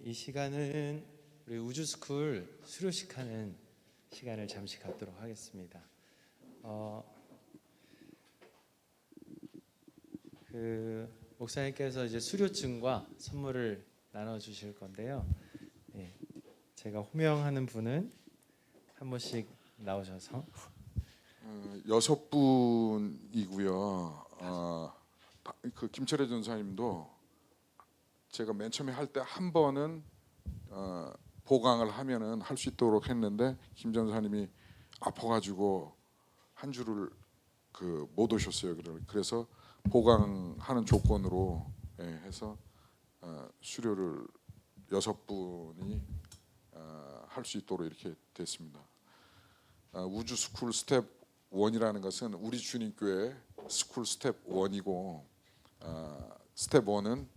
이 시간은 우리 우주스쿨 수료식하는 시간을 잠시 갖도록 하겠습니다. 목사님께서 이제 수료증과 선물을 나눠주실 건데요. 제가 호명하는 분은 한 분씩 나오셔서 6분이고요. 그 김철애 전사님도 제가 맨 처음에 할 때 한 번은 보강을 하면은 할 수 있도록 했는데 김 전사님이 아파가지고 한 주를 못 오셨어요. 그래서 보강하는 조건으로 해서 수료를 6분이 할 수 있도록 이렇게 됐습니다. 우주 스쿨 스텝 1이라는 것은 우리 주님교회 스쿨 스텝 1이고 스텝 1은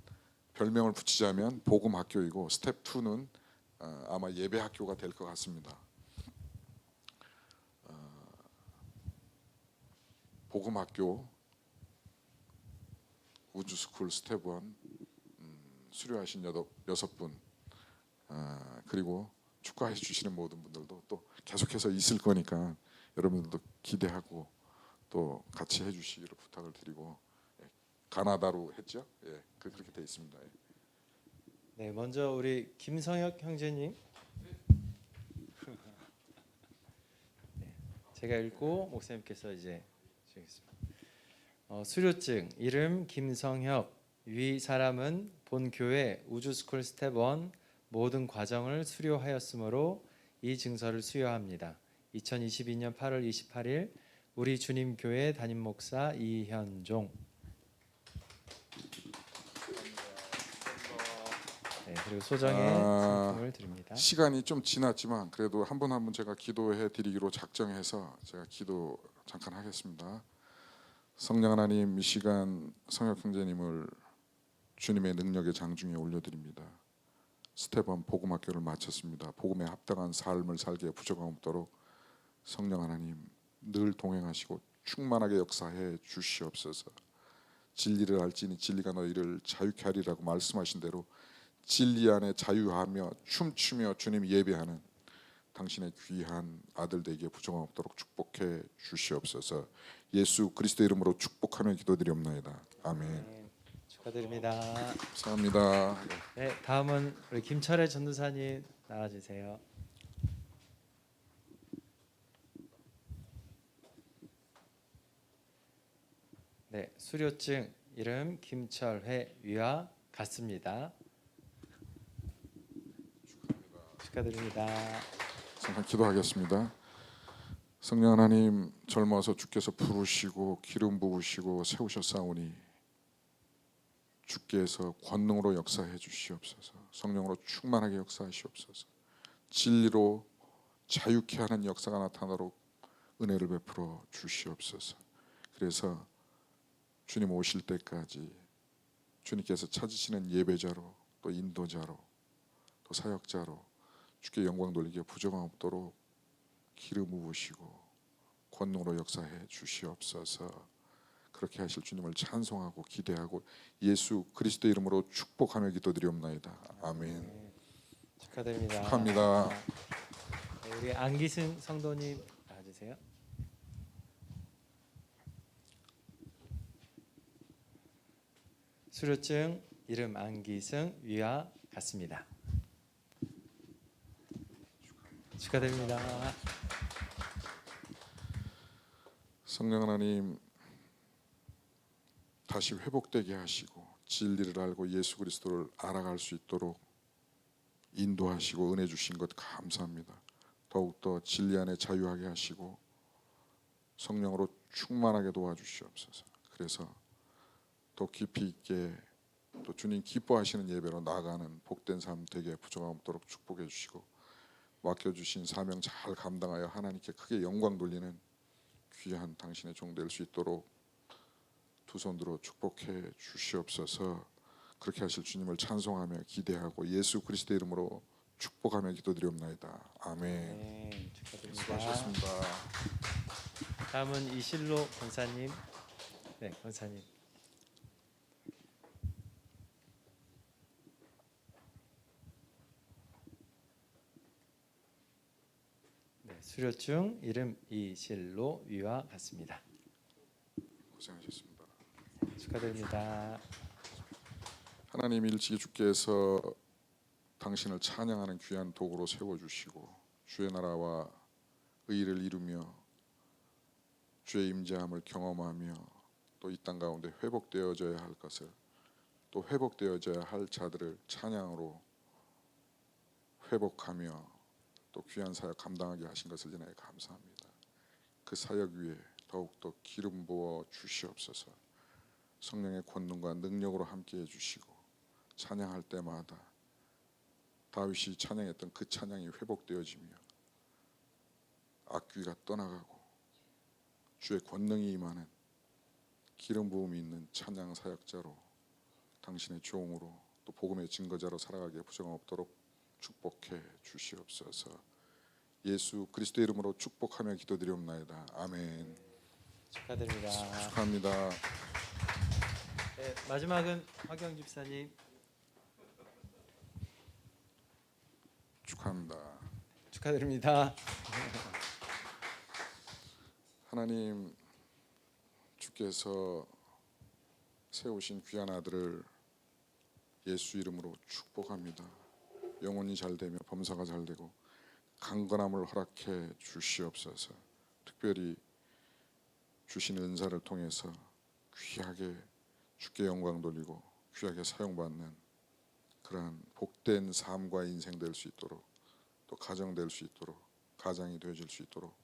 별명을 붙이자면 복음 학교이고 스텝 2는 아마 예배 학교가 될 것 같습니다. 복음 학교 우주 스쿨 스텝 1 수료하신 6분 그리고 축하해 주시는 모든 분들도 또 계속해서 있을 거니까 여러분들도 기대하고 또 같이 해주시기를 부탁을 드리고 가나다로 했죠? 그렇게 돼 있습니다. 네, 먼저 우리 김성혁 형제님. 제가 읽고 목사님께서 이제 주시겠습니다. 수료증 이름 김성혁 위 사람은 본 교회 우주스쿨 스텝 1 모든 과정을 수료하였으므로 이 증서를 수여합니다. 2022년 8월 28일 우리 주님 교회 담임 목사 이현종. 네, 그리고 소정의 상품을 드립니다. 시간이 좀 지났지만 그래도 한 분 한 분 제가 기도해 드리기로 작정해서 제가 기도 잠깐 하겠습니다. 성령 하나님, 이 시간 성혁 형제님을 주님의 능력의 장중에 올려드립니다. 스텝 1 복음학교를 마쳤습니다. 복음에 합당한 삶을 살기에 부족함 없도록 성령 하나님 늘 동행하시고 충만하게 역사해 주시옵소서. 진리를 알지니 진리가 너희를 자유케 하리라고 말씀하신 대로 진리 안에 자유하며 춤추며 주님 예배하는 당신의 귀한 아들 되기에 부족함 없도록 축복해 주시옵소서. 예수 그리스도 이름으로 축복하며 기도드리옵나이다. 아멘. 축하드립니다. 감사합니다. 네, 다음은 우리 김철애 전도사님 나와주세요. 네, 수료증 이름 김철회 위와 같습니다. 축하드립니다. 잠깐 기도하겠습니다. 성령 하나님, 젊어서 주께서 부르시고 기름 부으시고 세우셨사오니 주께서 권능으로 역사해 주시옵소서. 성령으로 충만하게 역사하시옵소서. 진리로 자유케 하는 역사가 나타나도록 은혜를 베풀어 주시옵소서. 그래서 주님 오실 때까지 주님께서 찾으시는 예배자로 또 인도자로 또 사역자로 주께 영광 돌리기에 부족함 없도록 기름 부으시고 권능으로 역사해 주시옵소서. 그렇게 하실 주님을 찬송하고 기대하고 예수 그리스도 이름으로 축복하며 기도드리옵나이다. 아멘. 축하드립니다. 축하합니다. 네, 우리 안기승 성도님 나와주세요. 수료증 이름 안기승 위와 같습니다. 축하드립니다. 성령 하나님, 다시 회복되게 하시고 진리를 알고 예수 그리스도를 알아갈 수 있도록 인도하시고 은혜 주신 것 감사합니다. 더욱더 진리 안에 자유하게 하시고 성령으로 충만하게 도와주시옵소서. 그래서 더 깊이 있게 또 주님 기뻐하시는 예배로 나아가는 복된 삶 되게 부족함 없도록 축복해 주시고 맡겨주신 사명 잘 감당하여 하나님께 크게 영광 돌리는 귀한 당신의 종 될 수 있도록 두 손들어 축복해 주시옵소서. 그렇게 하실 주님을 찬송하며 기대하고 예수 그리스도 이름으로 축복하며 기도드리옵나이다. 아멘. 네, 축하드립니다. 수고하셨습니다. 다음은 이실로 권사님. 네, 권사님. 수료증 이름 이실로 위와 같습니다. 고생하셨습니다. 축하드립니다. 하나님 일찍이 주께서 당신을 찬양하는 귀한 도구로 세워주시고 주의 나라와 의를 이루며 주의 임재함을 경험하며 또 이 땅 가운데 회복되어져야 할 것을 또 회복되어져야 할 자들을 찬양으로 회복하며 또 귀한 사역 감당하게 하신 것을 인하여 감사합니다. 그 사역 위에 더욱더 기름 부어 주시옵소서. 성령의 권능과 능력으로 함께해 주시고 찬양할 때마다 다윗이 찬양했던 그 찬양이 회복되어지며 악귀가 떠나가고 주의 권능이 임하는 기름 부음이 있는 찬양 사역자로 당신의 종으로 또 복음의 증거자로 살아가기에 부정함 없도록 축복해 주시옵소서. 예수 그리스도의 이름으로 축복하며 기도드리옵나이다. 아멘. 축하드립니다. 축하합니다. 네, 마지막은 화경 집사님 축하합니다. 축하드립니다. 하나님 주께서 세우신 귀한 아들을 예수 이름으로 축복합니다. 영혼이 잘되며 범사가 잘되고 강건함을 허락해 주시옵소서. 특별히 주신 은사를 통해서 귀하게 주께 영광 돌리고 귀하게 사용받는 그러한 복된 삶과 인생 될 수 있도록 또 가정 될 수 있도록 가장이 되어질 수 있도록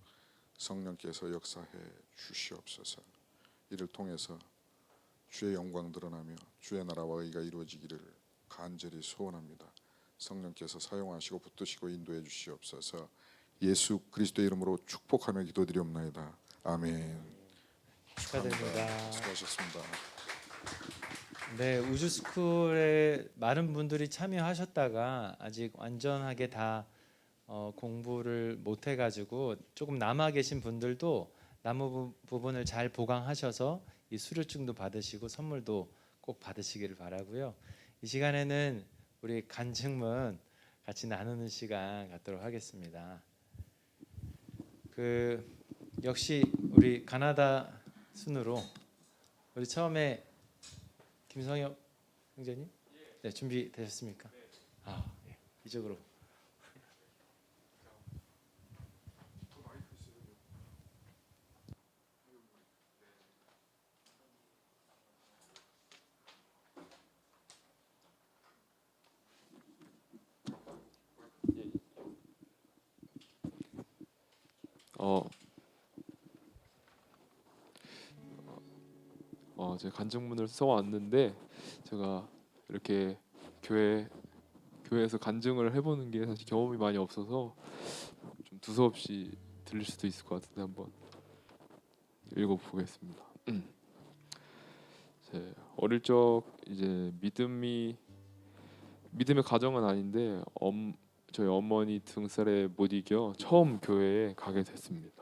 성령께서 역사해 주시옵소서. 이를 통해서 주의 영광 드러나며 주의 나라와 의가 이루어지기를 간절히 소원합니다. 성령께서 사용하시고 붙드시고 인도해 주시옵소서. 예수 그리스도의 이름으로 축복하며 기도드리옵나이다. 아멘. 축하드립니다. 수고하셨습니다. 네, 우주스쿨에 많은 분들이 참여하셨다가 아직 완전하게 다 공부를 못 해가지고 조금 남아 계신 분들도 남은 부분을 잘 보강하셔서 이 수료증도 받으시고 선물도 꼭 받으시기를 바라고요. 이 시간에는 우리 간증문 같이 나누는 시간 갖도록 하겠습니다. 역시 우리 가나다 순으로 우리 처음에 김성혁 형제님, 네, 준비되셨습니까? 네, 이쪽으로. 제가 간증문을 써왔는데 제가 이렇게 교회에서 간증을 해보는 게 사실 경험이 많이 없어서 좀 두서없이 들릴 수도 있을 것 같은데 한번 읽어보겠습니다. 제 어릴 적 이제 믿음의 가정은 아닌데 저희 어머니 등살에 못 이겨 처음 교회에 가게 됐습니다.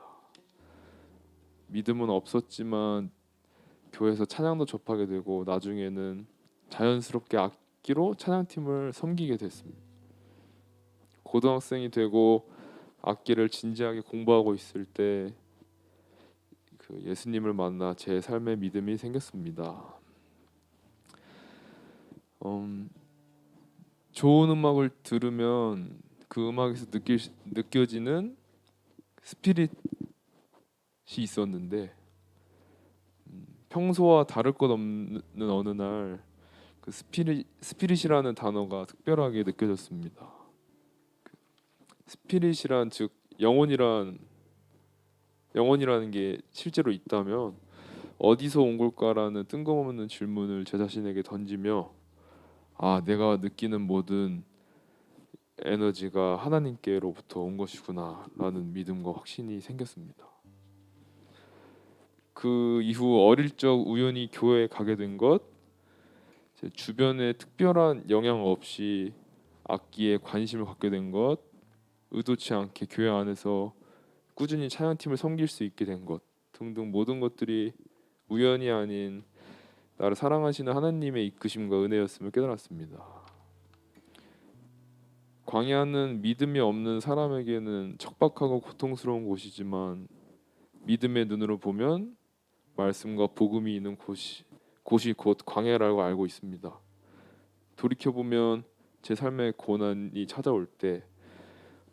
믿음은 없었지만 교회에서 찬양도 접하게 되고 나중에는 자연스럽게 악기로 찬양팀을 섬기게 됐습니다. 고등학생이 되고 악기를 진지하게 공부하고 있을 때 그 예수님을 만나 제 삶에 믿음이 생겼습니다. 좋은 음악을 들으면 그 음악에서 느껴지는 스피릿이 있었는데 평소와 다를 것 없는 어느 날 그 스피릿이라는 단어가 특별하게 느껴졌습니다. 스피릿이란 즉 영혼이라는 게 실제로 있다면 어디서 온 걸까라는 뜬금없는 질문을 제 자신에게 던지며 내가 느끼는 모든 에너지가 하나님께로부터 온 것이구나라는 믿음과 확신이 생겼습니다. 그 이후 어릴 적 우연히 교회에 가게 된 것, 제 주변에 특별한 영향 없이 악기에 관심을 갖게 된 것, 의도치 않게 교회 안에서 꾸준히 찬양팀을 섬길 수 있게 된 것 등등 모든 것들이 우연이 아닌 나를 사랑하시는 하나님의 이끄심과 은혜였음을 깨달았습니다. 광야는 믿음이 없는 사람에게는 척박하고 고통스러운 곳이지만 믿음의 눈으로 보면 말씀과 복음이 있는 곳이 곧 광야라고 알고 있습니다. 돌이켜 보면 제 삶의 고난이 찾아올 때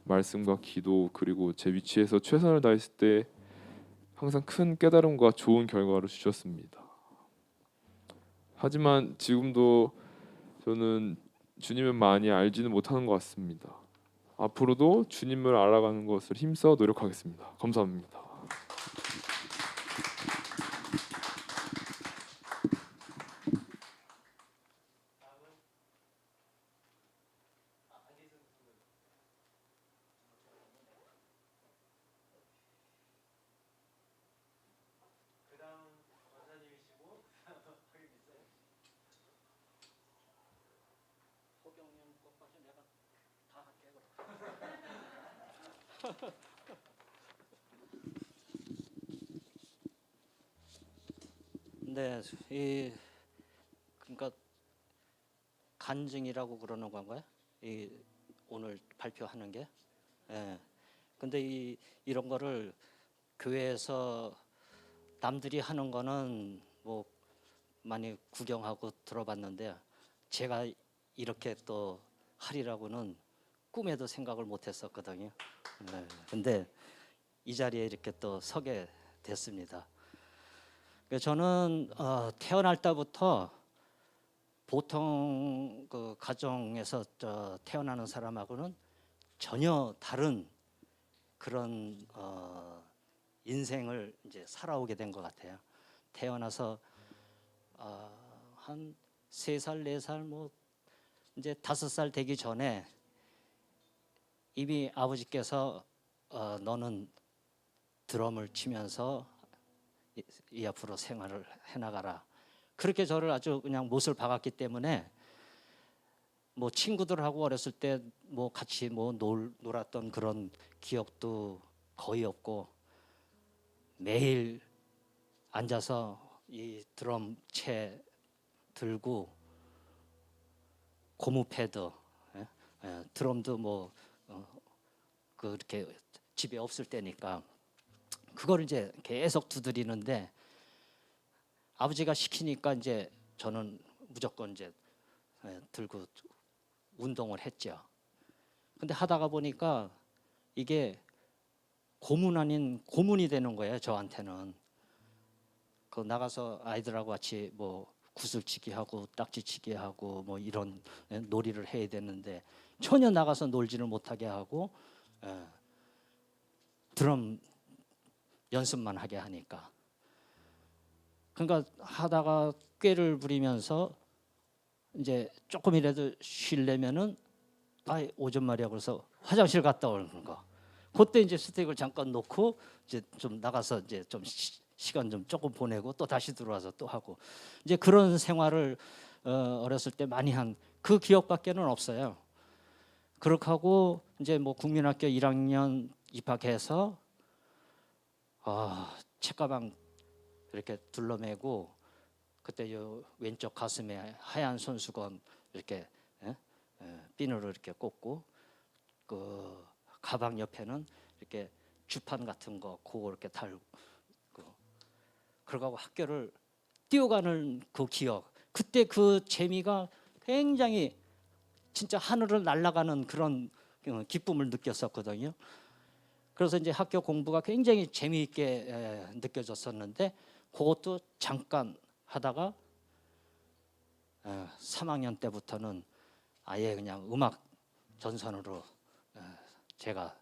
말씀과 기도 그리고 제 위치에서 최선을 다했을 때 항상 큰 깨달음과 좋은 결과를 주셨습니다. 하지만 지금도 저는 주님을 많이 알지는 못하는 것 같습니다. 앞으로도 주님을 알아가는 것을 힘써 노력하겠습니다. 감사합니다. 네, 이 그러니까 간증이라고 그러는 건가요? 이 오늘 발표하는 게. 예. 근데 이런 거를 교회에서 남들이 하는 거는 뭐 많이 구경하고 들어봤는데 제가 이렇게 또 하리라고는 꿈에도 생각을 못 했었거든요. 네. 근데 이 자리에 이렇게 또 서게 됐습니다. 저는 태어날 때부터 보통 그 가정에서 태어나는 사람하고는 전혀 다른 그런 인생을 이제 살아오게 된 것 같아요. 태어나서 한 3살, 4살 뭐 이제 5살 되기 전에 이미 아버지께서 너는 드럼을 치면서 이 앞으로 생활을 해나가라. 그렇게 저를 아주 그냥 못을 박았기 때문에 뭐 친구들하고 어렸을 때 뭐 같이 뭐 놀았던 그런 기억도 거의 없고 매일 앉아서 이 드럼 채 들고 고무 패드, 드럼도 뭐 그렇게 집에 없을 때니까 그걸 이제 계속 두드리는데 아버지가 시키니까 이제 저는 무조건 이제 들고 운동을 했죠. 근데 하다가 보니까 이게 고문 아닌 고문이 되는 거예요, 저한테는. 그 나가서 아이들하고 같이 뭐 구슬치기 하고 딱지치기 하고 뭐 이런 놀이를 해야 되는데 전혀 나가서 놀지를 못하게 하고 드럼 연습만 하게 하니까. 그러니까 하다가 꾀를 부리면서 이제 조금이라도 쉬려면은 오전 말이야 그래서 화장실 갔다 오는 거. 그때 이제 스틱을 잠깐 놓고 이제 좀 나가서 이제 좀 시간 좀 조금 보내고 또 다시 들어와서 또 하고 이제 그런 생활을 어렸을 때 많이 한 그 기억밖에는 없어요. 그렇게 하고 이제 뭐 국민학교 1학년 입학해서 책가방 이렇게 둘러매고 그때 요 왼쪽 가슴에 하얀 손수건 이렇게 비늘을 이렇게 꽂고 그 가방 옆에는 이렇게 주판 같은 거 그거 이렇게 달고 그러고 학교를 뛰어가는 그 기억. 그때 그 재미가 굉장히 진짜 하늘을 날아가는 그런 기쁨을 느꼈었거든요. 그래서 이제 학교 공부가 굉장히 재미있게 느껴졌었는데 그것도 잠깐 하다가 3학년 때부터는 아예 그냥 음악 전선으로 제가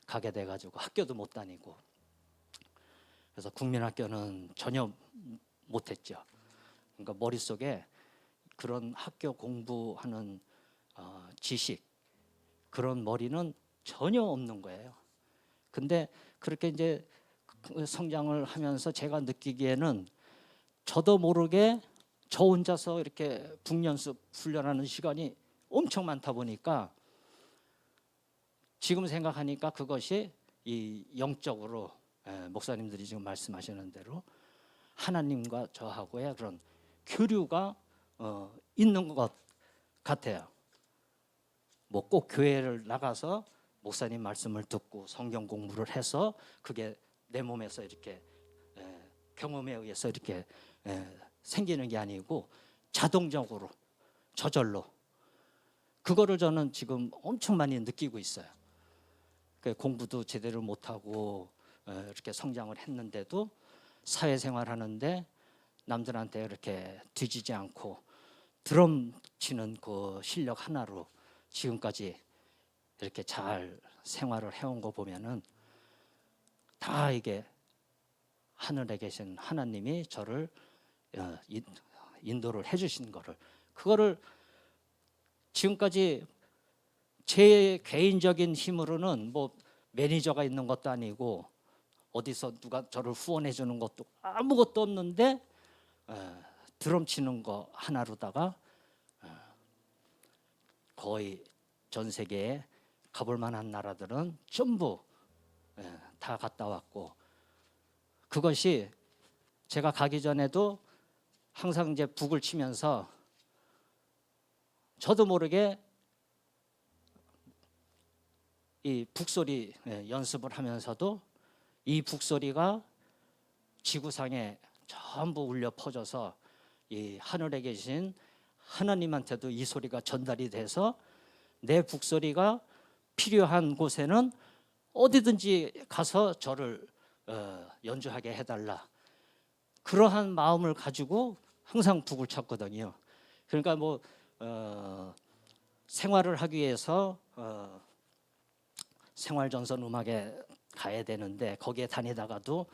가게 돼가지고 학교도 못 다니고 그래서 국민학교는 전혀 못했죠. 그러니까 머릿속에 그런 학교 공부하는 지식 그런 머리는 전혀 없는 거예요. 근데 그렇게 이제 성장을 하면서 제가 느끼기에는 저도 모르게 저 혼자서 이렇게 북연습 훈련하는 시간이 엄청 많다 보니까 지금 생각하니까 그것이 이 영적으로 목사님들이 지금 말씀하시는 대로 하나님과 저하고의 그런 교류가 있는 것 같아요. 뭐 꼭 교회를 나가서 목사님 말씀을 듣고 성경 공부를 해서 그게 내 몸에서 이렇게 경험에 의해서 이렇게 생기는 게 아니고 자동적으로 저절로 그거를 저는 지금 엄청 많이 느끼고 있어요. 공부도 제대로 못하고 이렇게 성장을 했는데도 사회생활하는데 남들한테 이렇게 뒤지지 않고 드럼 치는 그 실력 하나로 지금까지 이렇게 잘 생활을 해온 거 보면은 다 이게 하늘에 계신 하나님이 저를 인도를 해주신 거를 그거를 지금까지 제 개인적인 힘으로는 뭐 매니저가 있는 것도 아니고 어디서 누가 저를 후원해 주는 것도 아무것도 없는데 드럼 치는 거 하나로다가 거의 전 세계에 가볼 만한 나라들은 전부 다 갔다 왔고 그것이 제가 가기 전에도 항상 이제 북을 치면서 저도 모르게 이 북소리 연습을 하면서도 이 북소리가 지구상에 전부 울려 퍼져서 이 하늘에 계신 하나님한테도 이 소리가 전달이 돼서 내 북소리가 필요한 곳에는 어디든지 가서 저를 연주하게 해달라 그러한 마음을 가지고 항상 북을 쳤거든요. 그러니까 뭐 생활을 하기 위해서 생활전선 음악에 가야 되는데 거기에 다니다가도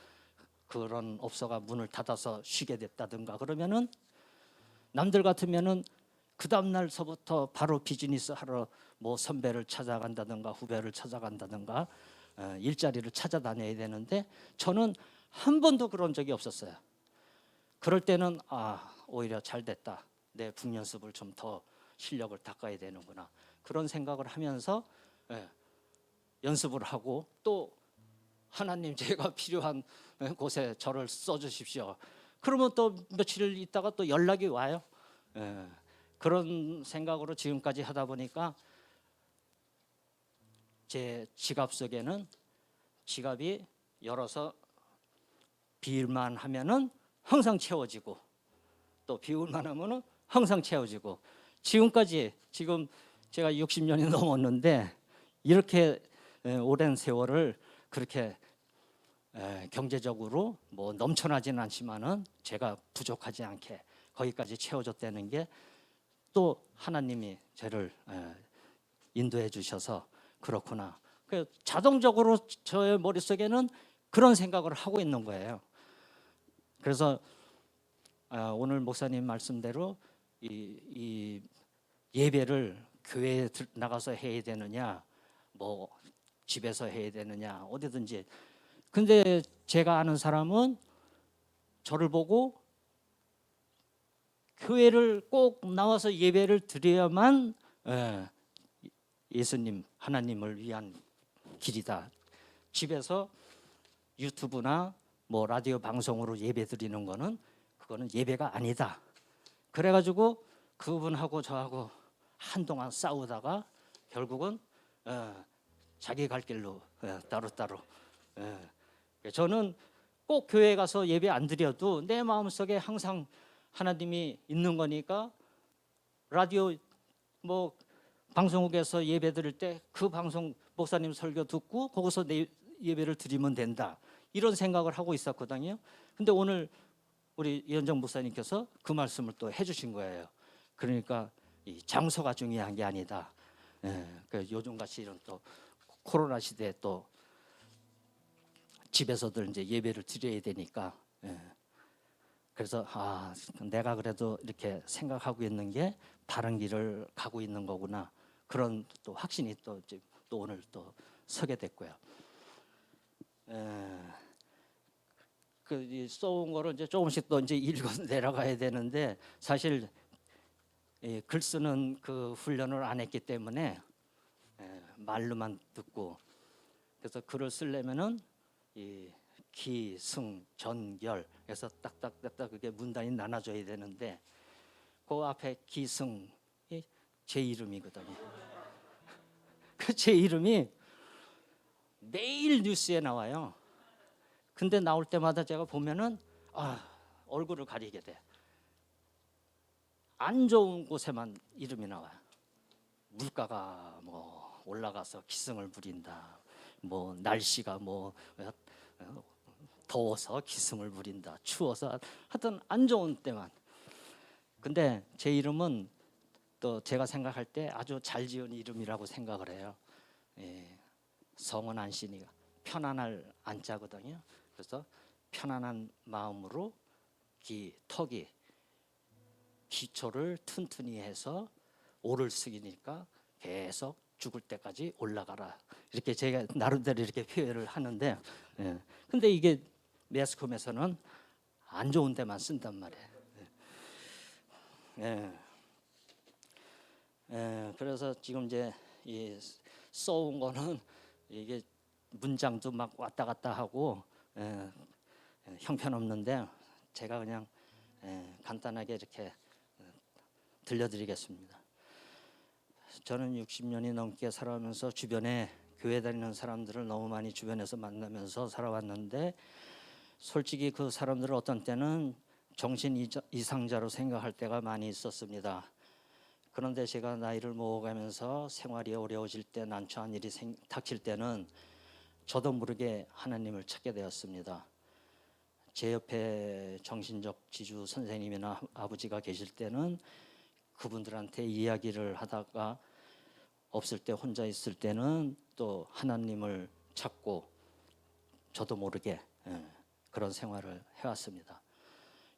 그런 업소가 문을 닫아서 쉬게 됐다든가 그러면은 남들 같으면은 그 다음 날서부터 바로 비즈니스 하러 뭐 선배를 찾아간다든가 후배를 찾아간다든가 일자리를 찾아다녀야 되는데 저는 한 번도 그런 적이 없었어요. 그럴 때는 오히려 잘 됐다. 내 북연습을 좀 더 실력을 닦아야 되는구나. 그런 생각을 하면서 연습을 하고 또 하나님 제가 필요한 곳에 저를 써주십시오. 그러면 또 며칠 있다가 또 연락이 와요. 그런 생각으로 지금까지 하다 보니까 제 지갑 속에는 지갑이 열어서 비울만 하면은 항상 채워지고 또 비울만 하면은 항상 채워지고 지금까지 지금 제가 60년이 넘었는데 이렇게 오랜 세월을 그렇게 경제적으로 뭐 넘쳐나지는 않지만은 제가 부족하지 않게 거기까지 채워줬다는 게 또 하나님이 저를 인도해 주셔서 그렇구나. 그 자동적으로 저의 머릿속에는 그런 생각을 하고 있는 거예요. 그래서 오늘 목사님 말씀대로 이 예배를 교회에 나가서 해야 되느냐 뭐 집에서 해야 되느냐 어디든지 근데 제가 아는 사람은 저를 보고 교회를 꼭 나와서 예배를 드려야만 예수님 하나님을 위한 길이다. 집에서 유튜브나 뭐 라디오 방송으로 예배 드리는 거는 그거는 예배가 아니다. 그래가지고 그분하고 저하고 한동안 싸우다가 결국은 자기 갈 길로 따로따로 저는 꼭 교회 가서 예배 안 드려도 내 마음속에 항상 하나님이 있는 거니까 라디오 뭐 방송국에서 예배 드릴 때 그 방송 목사님 설교 듣고 거기서 내 예배를 드리면 된다 이런 생각을 하고 있었거든요. 근데 오늘 우리 이현정 목사님께서 그 말씀을 또 해주신 거예요. 그러니까 이 장소가 중요한 게 아니다. 요즘 같이 이런 또 코로나 시대에 또 집에서들 이제 예배를 드려야 되니까 그래서 내가 그래도 이렇게 생각하고 있는 게 바른 길을 가고 있는 거구나 그런 또 확신이 또 오늘 또 서게 됐고요. 그 써온 거를 이제 조금씩 또 이제 읽어 내려가야 되는데 사실 글 쓰는 그 훈련을 안 했기 때문에 말로만 듣고 그래서 글을 쓰려면은 이 기, 승, 전, 결 해서 딱딱딱딱 그게 문단이 나눠져야 되는데 그 앞에 기승이 제 이름이거든요. 제 이름이 매일 뉴스에 나와요. 근데 나올 때마다 제가 보면은 얼굴을 가리게 돼. 안 좋은 곳에만 이름이 나와요. 물가가 뭐 올라가서 기승을 부린다. 뭐 날씨가 뭐 더워서 기승을 부린다. 추워서 하여튼 안 좋은 때만. 근데 제 이름은 또 제가 생각할 때 아주 잘 지은 이름이라고 생각을 해요. 예, 성은 안씨니까 편안할 안자거든요. 그래서 편안한 마음으로 턱이 기초를 튼튼히 해서 오를 숙이니까 계속 죽을 때까지 올라가라. 이렇게 제가 나름대로 이렇게 표현을 하는데, 근데 이게 매스컴에서는 안 좋은 데만 쓴단 말이에요. 그래서 지금 이제 이 써온 거는 이게 문장도 막 왔다 갔다 하고 형편없는데 제가 그냥 간단하게 이렇게 들려드리겠습니다. 저는 60년이 넘게 살아오면서 주변에 교회 다니는 사람들을 너무 많이 주변에서 만나면서 살아왔는데 솔직히 그 사람들을 어떤 때는 정신 이상자로 생각할 때가 많이 있었습니다. 그런데 제가 나이를 먹어가면서 생활이 어려워질 때 난처한 일이 닥칠 때는 저도 모르게 하나님을 찾게 되었습니다. 제 옆에 정신적 지주 선생님이나 아버지가 계실 때는 그분들한테 이야기를 하다가 없을 때 혼자 있을 때는 또 하나님을 찾고 저도 모르게 그런 생활을 해왔습니다.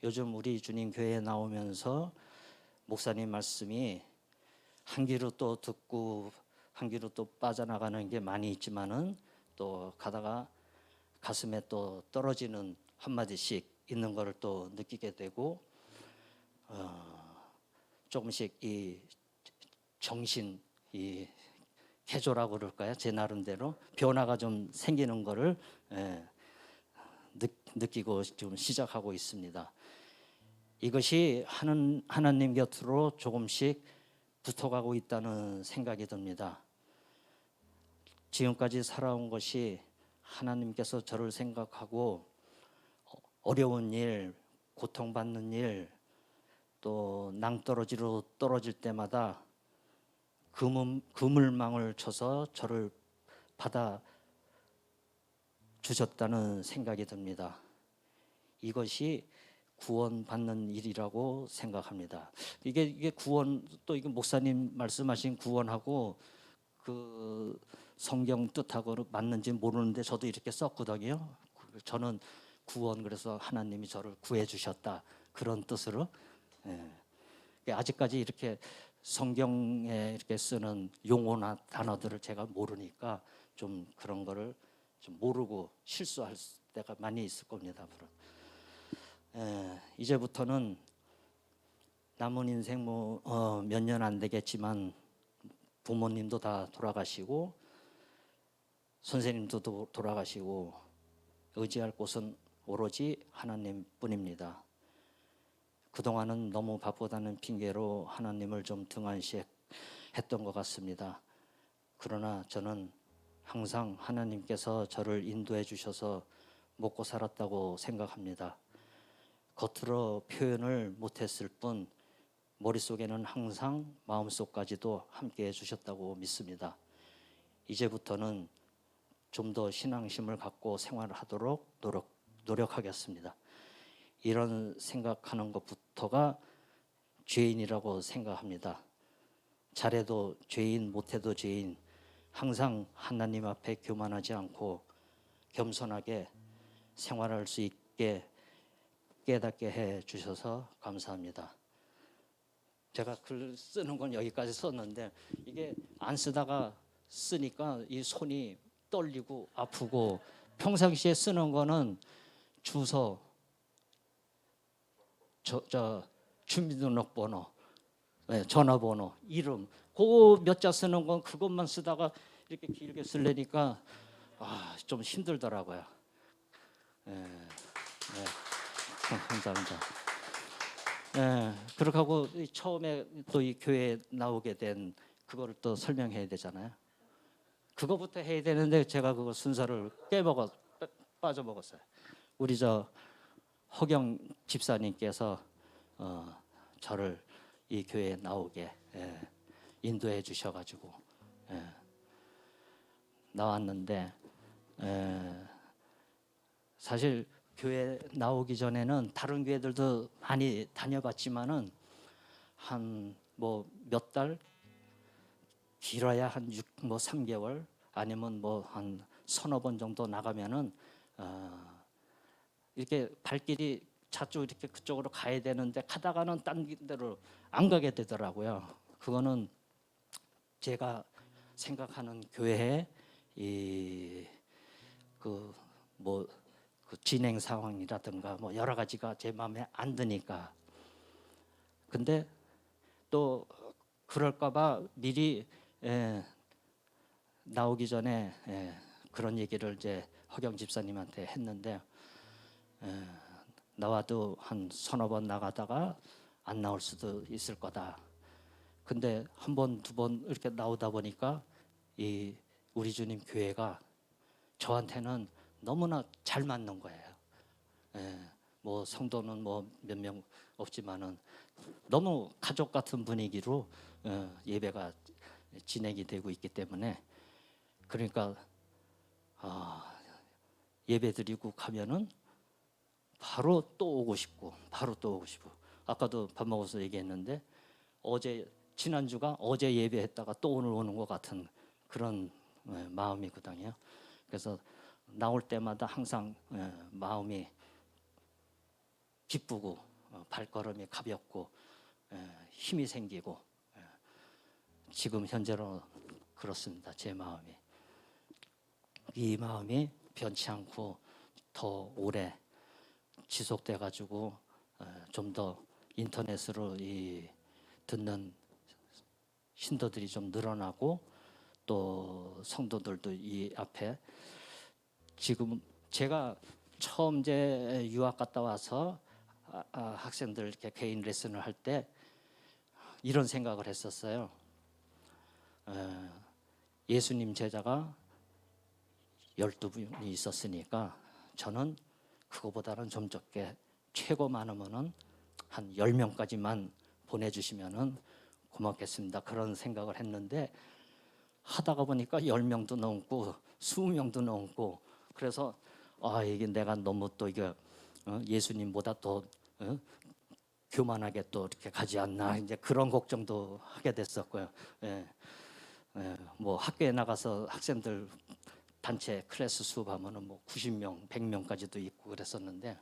요즘 우리 주님 교회에 나오면서 목사님 말씀이 한 귀로 또 듣고 한 귀로 또 빠져나가는 게 많이 있지만은 또 가다가 가슴에 또 떨어지는 한마디씩 있는 것을 또 느끼게 되고 조금씩 이 정신 이 개조라고 그럴까요? 제 나름대로 변화가 좀 생기는 것을 느끼고 지금 시작하고 있습니다. 이것이 하나님 곁으로 조금씩 붙어가고 있다는 생각이 듭니다. 지금까지 살아온 것이 하나님께서 저를 생각하고 어려운 일, 고통받는 일, 또 낭떠러지로 떨어질 때마다 그물망을 쳐서 저를 받아 주셨다는 생각이 듭니다. 이것이 구원받는 일이라고 생각합니다. 이게 구원, 또 이게 목사님 말씀하신 구원하고 그 성경 뜻하고 맞는지 모르는데 저도 이렇게 썼거든요. 저는 구원, 그래서 하나님이 저를 구해 주셨다, 그런 뜻으로. 아직까지 이렇게 성경에 이렇게 쓰는 용어나 단어들을 제가 모르니까 좀 그런 거를 좀 모르고 실수할 때가 많이 있을 겁니다. 앞으로. 이제부터는 남은 인생 몇 년 안 되겠지만 부모님도 다 돌아가시고 선생님도 돌아가시고 의지할 곳은 오로지 하나님뿐입니다. 그동안은 너무 바쁘다는 핑계로 하나님을 좀 등한시했던 것 같습니다. 그러나 저는 항상 하나님께서 저를 인도해 주셔서 먹고 살았다고 생각합니다. 겉으로 표현을 못했을 뿐 머릿속에는 항상 마음속까지도 함께해 주셨다고 믿습니다. 이제부터는 좀 더 신앙심을 갖고 생활을 하도록 노력하겠습니다. 이런 생각하는 것부터가 죄인이라고 생각합니다. 잘해도 죄인, 못해도 죄인, 항상 하나님 앞에 교만하지 않고 겸손하게 생활할 수 있게 깨닫게 해 주셔서 감사합니다. 제가 글 쓰는 건 여기까지 썼는데 이게 안 쓰다가 쓰니까 이 손이 떨리고 아프고, 평상시에 쓰는 거는 주소, 주민등록번호, 전화번호, 이름, 그거 몇 자 쓰는 건 그것만 쓰다가 이렇게 길게 쓰려니까 좀 힘들더라고요. 감사합니다. 그렇게 하고 처음에 또 이 교회에 나오게 된 그거를 또 설명해야 되잖아요. 그거부터 해야 되는데 제가 그거 순서를 빠져먹었어요. 우리 저 허경 집사님께서 저를 이 교회에 나오게 인도해 주셔가지고 나왔는데 사실 교회 나오기 전에는 다른 교회들도 많이 다녀봤지만은 한 뭐 몇 달, 길어야 한 3개월 아니면 뭐 한 서너 번 정도 나가면은 이렇게 발길이 자주 이렇게 그쪽으로 가야 되는데 가다가는 딴 데로 안 가게 되더라고요. 그거는 제가 생각하는 교회의 그 진행 상황이라든가 뭐 여러 가지가 제 마음에 안 드니까. 근데 또 그럴까봐 미리 나오기 전에 그런 얘기를 이제 허경 집사님한테 했는데 나와도 한 서너 번 나가다가 안 나올 수도 있을 거다. 근데 한 번, 두 번 이렇게 나오다 보니까 이 우리 주님 교회가 저한테는 너무나 잘 맞는 거예요. 뭐 성도는 뭐 몇 명 없지만은 너무 가족 같은 분위기로 예배가 진행이 되고 있기 때문에 그러니까 예배 드리고 가면은 바로 또 오고 싶고 아까도 밥 먹어서 얘기했는데 지난주가 어제 예배했다가 또 오늘 오는 것 같은 그런 마음이거든요. 그래서 나올 때마다 항상 마음이 기쁘고 발걸음이 가볍고 힘이 생기고 지금 현재로 그렇습니다. 제 마음이. 이 마음이 변치 않고 더 오래 지속돼 가지고 좀 더 인터넷으로 듣는 신도들이 좀 늘어나고 또 성도들도 이 앞에 지금 제가 처음 이제 유학 갔다 와서 학생들 이렇게 개인 레슨을 할 때 이런 생각을 했었어요. 예수님 제자가 12분이 있었으니까 저는 그거보다는 좀 적게 최고 많으면은 한 10명까지만 보내주시면은 고맙겠습니다. 그런 생각을 했는데 하다가 보니까 10명도 넘고 20명도 넘고 그래서 이게 내가 너무 또 이게 예수님보다 더 교만하게 또 이렇게 가지 않나 이제 그런 걱정도 하게 됐었고요. 뭐 학교에 나가서 학생들 단체 클래스 수업하면은 뭐 90명, 100명까지도 있고 그랬었는데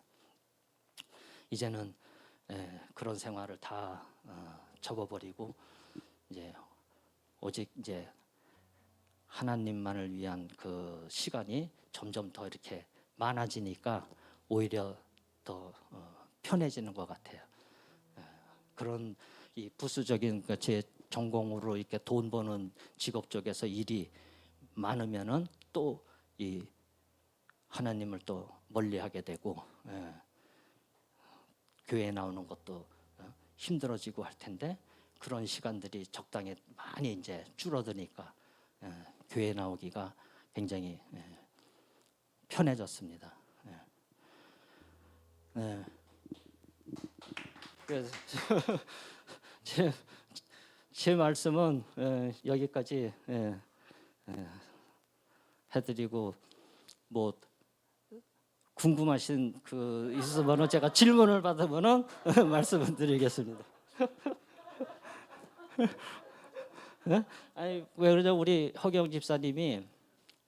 이제는 그런 생활을 다 접어버리고 이제 오직 이제 하나님만을 위한 그 시간이 점점 더 이렇게 많아지니까 오히려 더 편해지는 것 같아요. 그런 이 부수적인 제 전공으로 이렇게 돈 버는 직업 쪽에서 일이 많으면은 또 이 하나님을 또 멀리하게 되고 교회에 나오는 것도 힘들어지고 할 텐데 그런 시간들이 적당히 많이 이제 줄어드니까 교회 나오기가 굉장히 편해졌습니다. 그래서 제 말씀은 여기까지 해드리고 뭐 궁금하신 그 있으면은 제가 질문을 받으면은 말씀을 드리겠습니다. 아니 왜 그러죠? 우리 허경 집사님이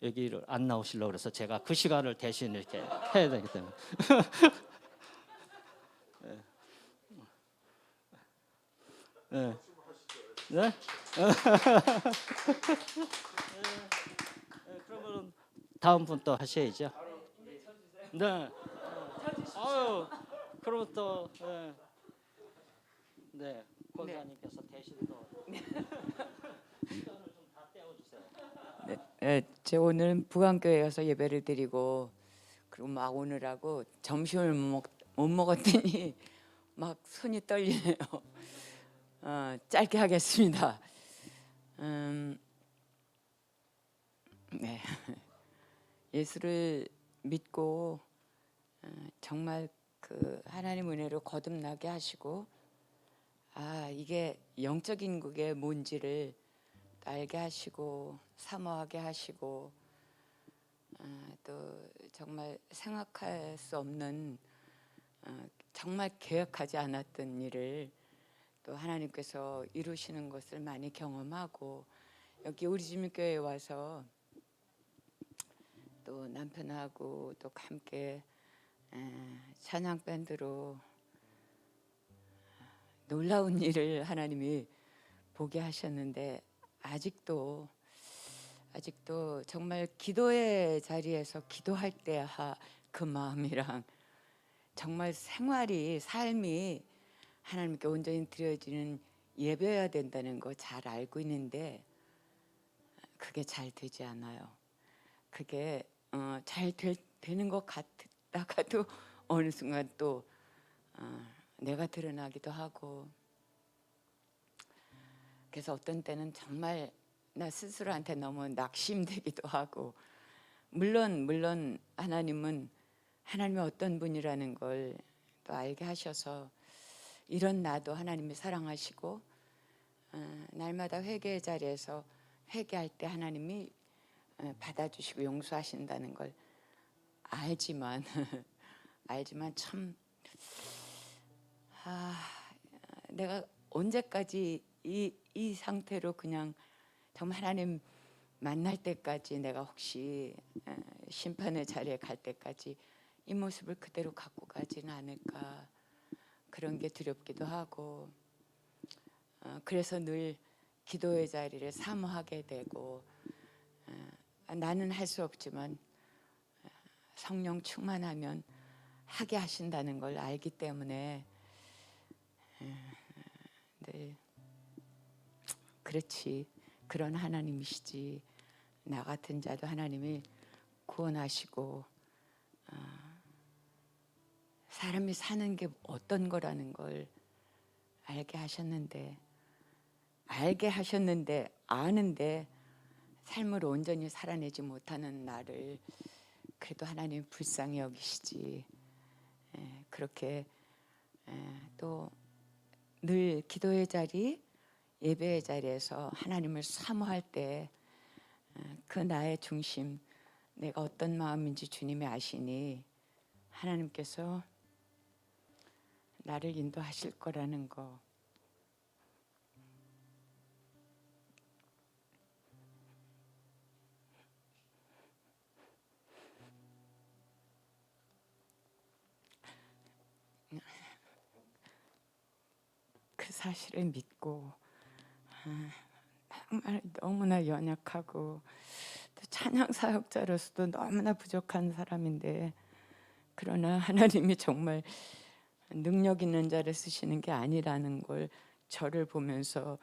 여기를 안 나오시려고 그래서 제가 그 시간을 대신 이렇게 해야 되기 때문에. 네. 네? 그러면 다음 분 또 하셔야죠. 네. 아유, 그러면 또 네, 권사님께서 대신 또 시간을 좀 다 떼어주세요. 제 오늘은 부안교회 가서 예배를 드리고 그리고 막 오느라고 점심을 못 먹었더니 막 손이 떨리네요. 짧게 하겠습니다. 네. 예수를 믿고 정말 그 하나님 은혜로 거듭나게 하시고 이게 영적인 그게 뭔지를 알게 하시고 사모하게 하시고 또 정말 생각할 수 없는 정말 계획하지 않았던 일을 또 하나님께서 이루시는 것을 많이 경험하고 여기 우리 주님교회에 와서 또 남편하고 또 함께 찬양 밴드로 놀라운 일을 하나님이 보게 하셨는데 아직도 정말 기도의 자리에서 기도할 때 그 마음이랑 정말 생활이 삶이 하나님께 온전히 드려지는 예배여야 된다는 거 잘 알고 있는데 그게 잘 되지 않아요. 그게 되는 것 같다가도 어느 순간 또 내가 드러나기도 하고 그래서 어떤 때는 정말 나 스스로한테 너무 낙심되기도 하고 물론 하나님은 하나님의 어떤 분이라는 걸 또 알게 하셔서 이런 나도 하나님이 사랑하시고 날마다 회개의 자리에서 회개할 때 하나님이 받아주시고 용서하신다는 걸 알지만 참 내가 언제까지 이 상태로 그냥 정말 하나님 만날 때까지 내가 혹시 심판의 자리에 갈 때까지 이 모습을 그대로 갖고 가지는 않을까 그런 게 두렵기도 하고 그래서 늘 기도의 자리를 사모하게 되고 나는 할 수 없지만 성령 충만하면 하게 하신다는 걸 알기 때문에 네, 그렇지 그런 하나님이시지 나 같은 자도 하나님이 구원하시고 사람이 사는 게 어떤 거라는 걸 알게 하셨는데 아는데 삶을 온전히 살아내지 못하는 나를 그래도 하나님 불쌍히 여기시지 그렇게 또 늘 기도의 자리 예배의 자리에서 하나님을 사모할 때 그 나의 중심 내가 어떤 마음인지 주님이 아시니 하나님께서 나를 인도하실 거라는 거 그 사실을 믿고 정말 너무나 연약하고 또 찬양 사역자로서도 너무나 부족한 사람인데 그러나 하나님이 정말 능력 있는 자를 쓰시는 게 아니라는 걸 저를 보면서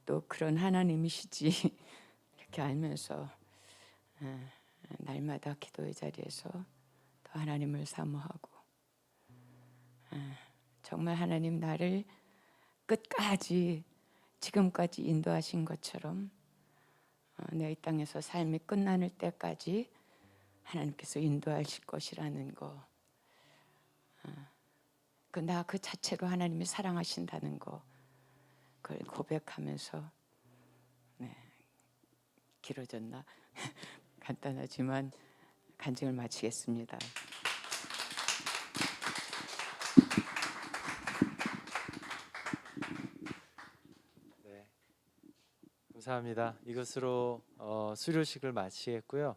또 그런 하나님이시지 이렇게 알면서 날마다 기도의 자리에서 더 하나님을 사모하고 정말 하나님 나를 끝까지 지금까지 인도하신 것처럼 내 이 땅에서 삶이 끝나는 때까지 하나님께서 인도하실 것이라는 거 나 그 자체로 하나님이 사랑하신다는 거 그걸 고백하면서 길어졌나? 간단하지만 간증을 마치겠습니다. 네, 감사합니다. 이것으로 수료식을 마치겠고요.